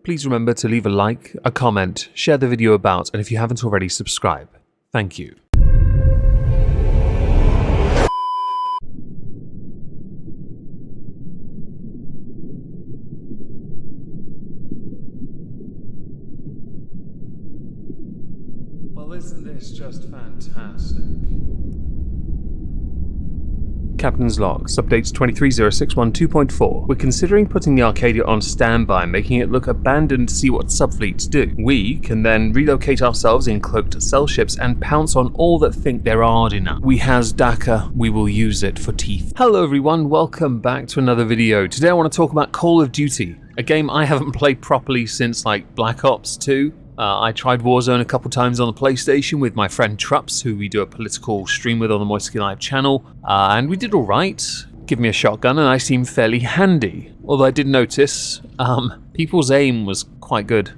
please remember to leave a like, a comment, share the video about, and if you haven't already, subscribe. Thank you. Well, isn't this just fantastic? Captain's Log, Updates 230612.4. We're considering putting the Arcadia on standby, making it look abandoned to see what subfleets do. We can then relocate ourselves in cloaked cell ships and pounce on all that think they're hard enough. We has Daka, we will use it for teeth. Hello everyone, welcome back to another video. Today I want to talk about Call of Duty, a game I haven't played properly since like Black Ops 2. I tried Warzone a couple times on the PlayStation with my friend Trups, who we do a political stream with on the Moistonian channel, and we did alright. Give me a shotgun and I seemed fairly handy. Although I did notice, people's aim was quite good.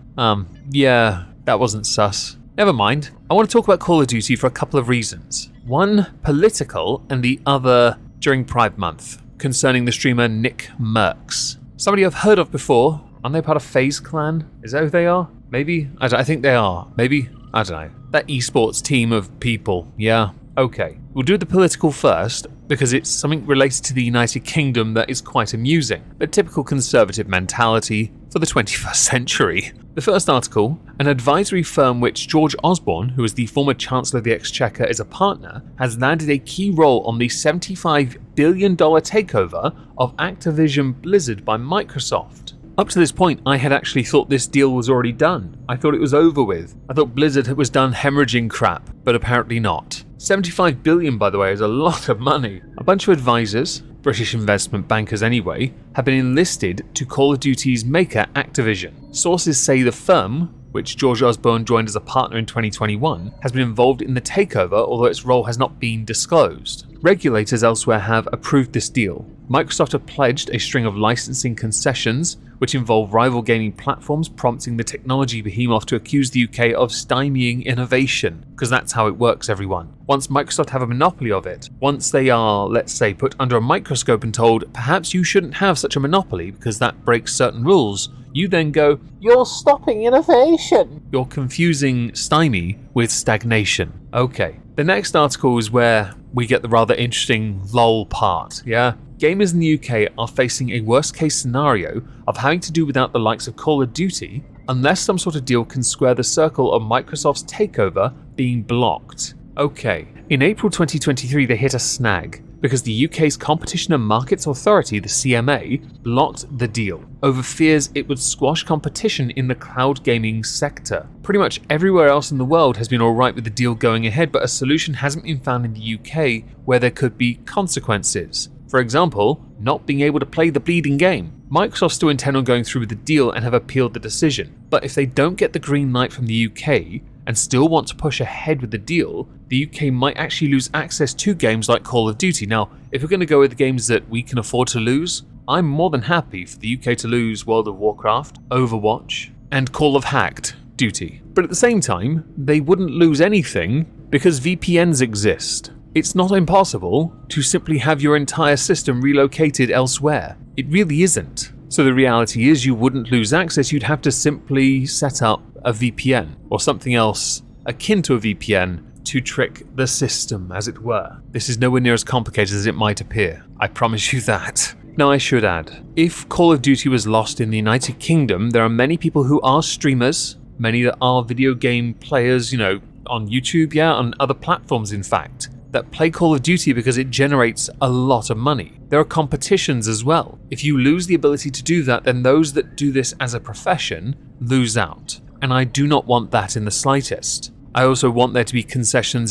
Yeah, that wasn't sus. Never mind. I want to talk about Call of Duty for a couple of reasons. One, political, and the other during Pride Month, concerning the streamer NickMERCs. Somebody I've heard of before. Aren't they part of FaZe Clan? Is that who they are? Maybe? I think they are. Maybe? I don't know. That esports team of people. Yeah? Okay. We'll do the political first, because it's something related to the United Kingdom that is quite amusing. A typical conservative mentality for the 21st century. The first article, an advisory firm which George Osborne, who is the former Chancellor of the Exchequer, is a partner, has landed a key role on the $75 billion takeover of Activision Blizzard by Microsoft. Up to this point, I had actually thought this deal was already done. I thought it was over with. I thought Blizzard was done hemorrhaging crap, but apparently not. 75 billion, by the way, is a lot of money. A bunch of advisors, British investment bankers anyway, have been enlisted to Call of Duty's maker Activision. Sources say the firm, which George Osborne joined as a partner in 2021, has been involved in the takeover, although its role has not been disclosed. Regulators elsewhere have approved this deal. Microsoft have pledged a string of licensing concessions, which involve rival gaming platforms, prompting the technology behemoth to accuse the UK of stymieing innovation, because that's how it works, everyone. Once Microsoft have a monopoly of it, once they are, let's say, put under a microscope and told, perhaps you shouldn't have such a monopoly because that breaks certain rules, you then go, you're stopping innovation. You're confusing stymie with stagnation. Okay. The next article is where we get the rather interesting lol part, yeah? Gamers in the UK are facing a worst case scenario of having to do without the likes of Call of Duty unless some sort of deal can square the circle of Microsoft's takeover being blocked. Okay. In April 2023 they hit a snag, because the UK's Competition and Markets Authority, the CMA, blocked the deal over fears it would squash competition in the cloud gaming sector. Pretty much everywhere else in the world has been alright with the deal going ahead, but a solution hasn't been found in the UK where there could be consequences. For example, not being able to play the bleeding game. Microsoft still intend on going through with the deal and have appealed the decision, but if they don't get the green light from the UK and still want to push ahead with the deal, the UK might actually lose access to games like Call of Duty. Now, if we're going to go with the games that we can afford to lose, I'm more than happy for the UK to lose World of Warcraft, Overwatch, and Call of Hacked Duty. But at the same time, they wouldn't lose anything because VPNs exist. It's not impossible to simply have your entire system relocated elsewhere. It really isn't. So the reality is you wouldn't lose access, you'd have to simply set up a VPN or something else akin to a VPN to trick the system, as it were. This is nowhere near as complicated as it might appear. I promise you that. Now I should add, if Call of Duty was lost in the United Kingdom, there are many people who are streamers, many that are video game players, on YouTube, on other platforms in fact, that play Call of Duty because it generates a lot of money. There are competitions as well. If you lose the ability to do that, then those that do this as a profession lose out. And I do not want that in the slightest. I also want there to be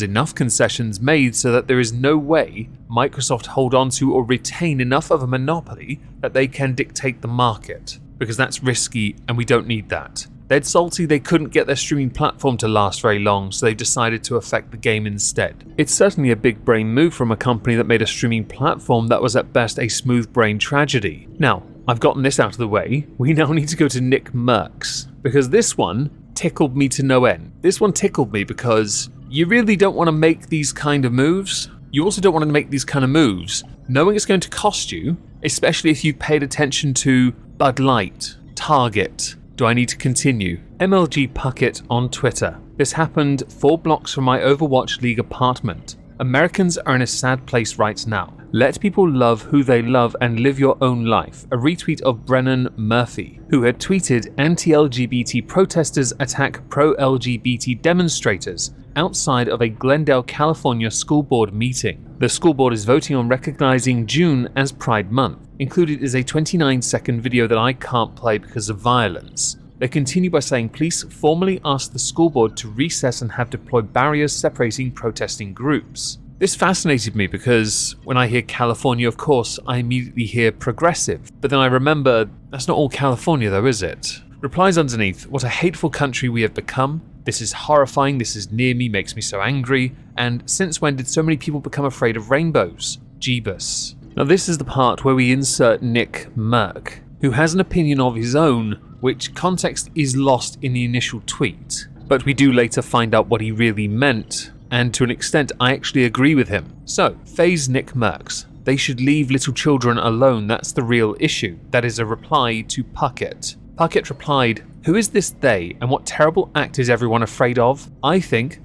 enough concessions made so that there is no way Microsoft hold on to or retain enough of a monopoly that they can dictate the market, because that's risky and we don't need that. They're salty they couldn't get their streaming platform to last very long, so they decided to affect the game instead. It's certainly a big brain move from a company that made a streaming platform that was at best a smooth brain tragedy. Now, I've gotten this out of the way, we now need to go to NickMERCs, because this one tickled me to no end. This one tickled me because you really don't want to make these kind of moves. You also don't want to make these kind of moves knowing it's going to cost you, especially if you paid attention to Bud Light, Target, Do I need to continue? MLG Puckett on Twitter. This happened 4 blocks from my Overwatch League apartment. Americans are in a sad place right now. Let people love who they love and live your own life. A retweet of Brennan Murphy, who had tweeted anti-LGBT protesters attack pro-LGBT demonstrators outside of a Glendale, California school board meeting. The school board is voting on recognizing June as Pride Month. Included is a 29-second video that I can't play because of violence. They continue by saying police formally asked the school board to recess and have deployed barriers separating protesting groups. This fascinated me because when I hear California, of course, I immediately hear progressive. But then I remember, that's not all California though, is it? Replies underneath, what a hateful country we have become. This is horrifying, this is near me, makes me so angry. And since when did so many people become afraid of rainbows? Jeebus. Now this is the part where we insert NickMERC, who has an opinion of his own, which context is lost in the initial tweet. But we do later find out what he really meant, and to an extent I actually agree with him. So, phase NickMERCs. They should leave little children alone, that's the real issue. That is a reply to Puckett. Puckett replied, who is this they, and what terrible act is everyone afraid of? I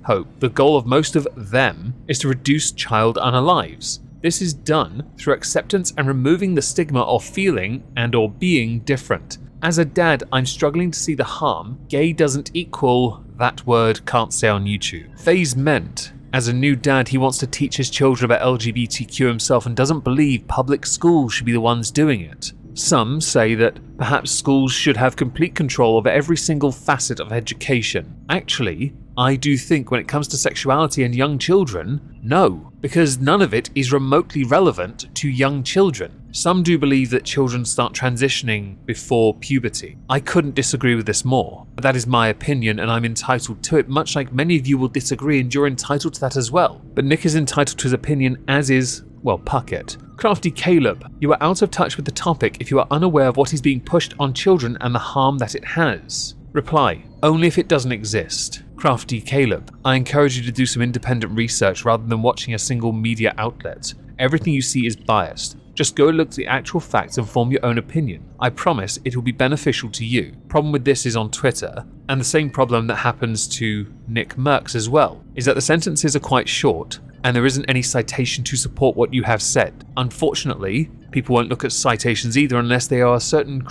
hope, the goal of most of them is to reduce child unalives. This is done through acceptance and removing the stigma of feeling and or being different. As a dad, I'm struggling to see the harm. Gay doesn't equal, that word can't say on YouTube. FaZe meant, as a new dad, he wants to teach his children about LGBTQ himself and doesn't believe public schools should be the ones doing it. Some say that perhaps schools should have complete control over every single facet of education. Actually, I do think when it comes to sexuality and young children, no, because none of it is remotely relevant to young children. Some do believe that children start transitioning before puberty. I couldn't disagree with this more, but that is my opinion and I'm entitled to it, much like many of you will disagree and you're entitled to that as well. But Nick is entitled to his opinion, as is, well, Puckett. Crafty Caleb, you are out of touch with the topic if you are unaware of what is being pushed on children and the harm that it has. Reply, only if it doesn't exist. Crafty Caleb, I encourage you to do some independent research rather than watching a single media outlet. Everything you see is biased. Just go look at the actual facts and form your own opinion. I promise it will be beneficial to you. Problem with this is on Twitter, and the same problem that happens to NickMERCs as well, is that the sentences are quite short, and there isn't any citation to support what you have said. Unfortunately, people won't look at citations either unless they are certain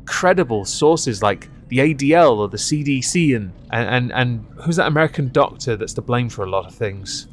credible sources like the ADL or the CDC and who's that American doctor that's to blame for a lot of things?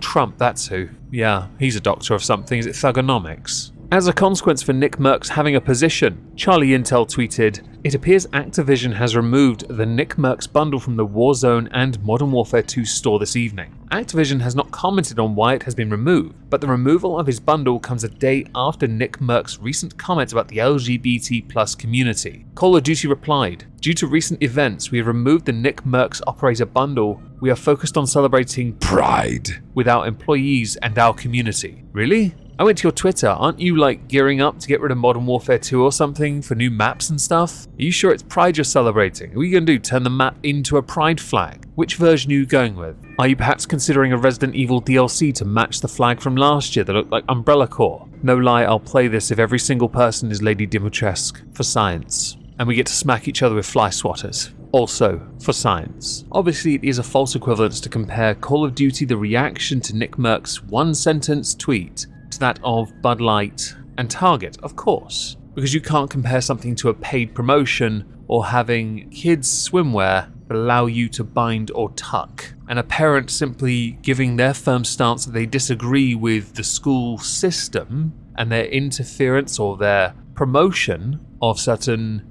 Trump, that's who. Yeah, he's a doctor of something. Is it Thugonomics? As a consequence for NickMERCs having a position, Charlie Intel tweeted, it appears Activision has removed the NickMERCs bundle from the Warzone and Modern Warfare 2 store this evening. Activision has not commented on why it has been removed, but the removal of his bundle comes a day after NickMERCs' recent comments about the LGBT+ community. Call of Duty replied, due to recent events, we have removed the NickMERCs operator bundle. We are focused on celebrating Pride with our employees and our community. Really? I went to your Twitter, aren't you gearing up to get rid of Modern Warfare 2 or something for new maps and stuff? Are you sure it's Pride you're celebrating? What are you going to do, turn the map into a Pride flag? Which version are you going with? Are you perhaps considering a Resident Evil DLC to match the flag from last year that looked like Umbrella Corps? No lie, I'll play this if every single person is Lady Dimitrescu for science. And we get to smack each other with fly swatters. Also, for science. Obviously, it is a false equivalence to compare Call of Duty the reaction to NickMERCs' one-sentence tweet to that of Bud Light and Target, of course, because you can't compare something to a paid promotion or having kids' swimwear that allow you to bind or tuck, and a parent simply giving their firm stance that they disagree with the school system and their interference or their promotion of certain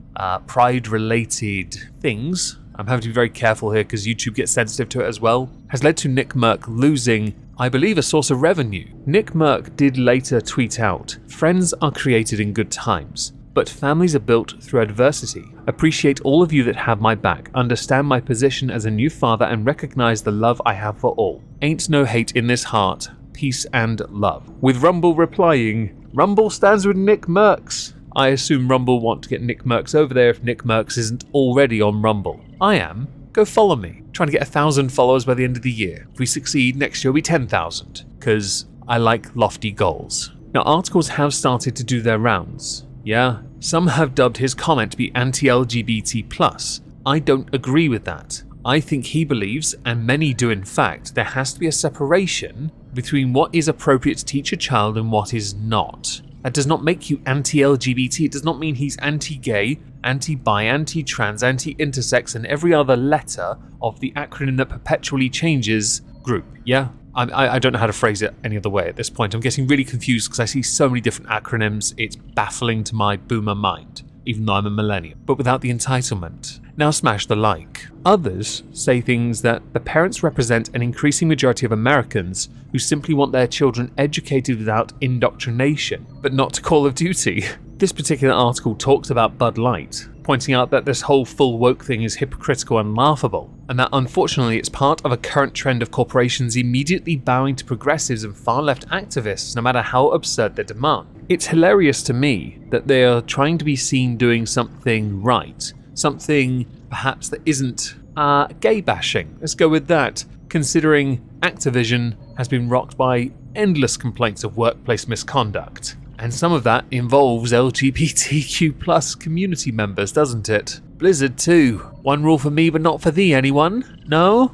pride-related things. I'm having to be very careful here because YouTube gets sensitive to it as well, has led to NickMERC losing, I believe, a source of revenue. NickMERC did later tweet out, friends are created in good times, but families are built through adversity. Appreciate all of you that have my back, understand my position as a new father and recognize the love I have for all. Ain't no hate in this heart, peace and love. With Rumble replying, Rumble stands with NickMERCs. I assume Rumble want to get NickMERCs over there if NickMERCs isn't already on Rumble. I am. Go follow me. Trying to get 1,000 followers by the end of the year. If we succeed, next year will be 10,000, because I like lofty goals. Now, articles have started to do their rounds. Yeah, some have dubbed his comment to be anti-LGBT+. I don't agree with that. I think he believes, and many do in fact, there has to be a separation between what is appropriate to teach a child and what is not. That does not make you anti-LGBT, it does not mean he's anti-gay, anti-bi, anti-trans, anti-intersex, and every other letter of the acronym that perpetually changes group, yeah? I don't know how to phrase it any other way at this point. I'm getting really confused because I see so many different acronyms, it's baffling to my boomer mind, even though I'm a millennial, but without the entitlement. Now smash the like. Others say things that the parents represent an increasing majority of Americans who simply want their children educated without indoctrination, but not to Call of Duty. This particular article talks about Bud Light, pointing out that this whole full woke thing is hypocritical and laughable, and that unfortunately it's part of a current trend of corporations immediately bowing to progressives and far-left activists no matter how absurd their demand. It's hilarious to me that they are trying to be seen doing something right, something perhaps that isn't gay bashing. Let's go with that, considering Activision has been rocked by endless complaints of workplace misconduct. And some of that involves LGBTQ+ community members, doesn't it? Blizzard too. One rule for me but not for thee, anyone? No?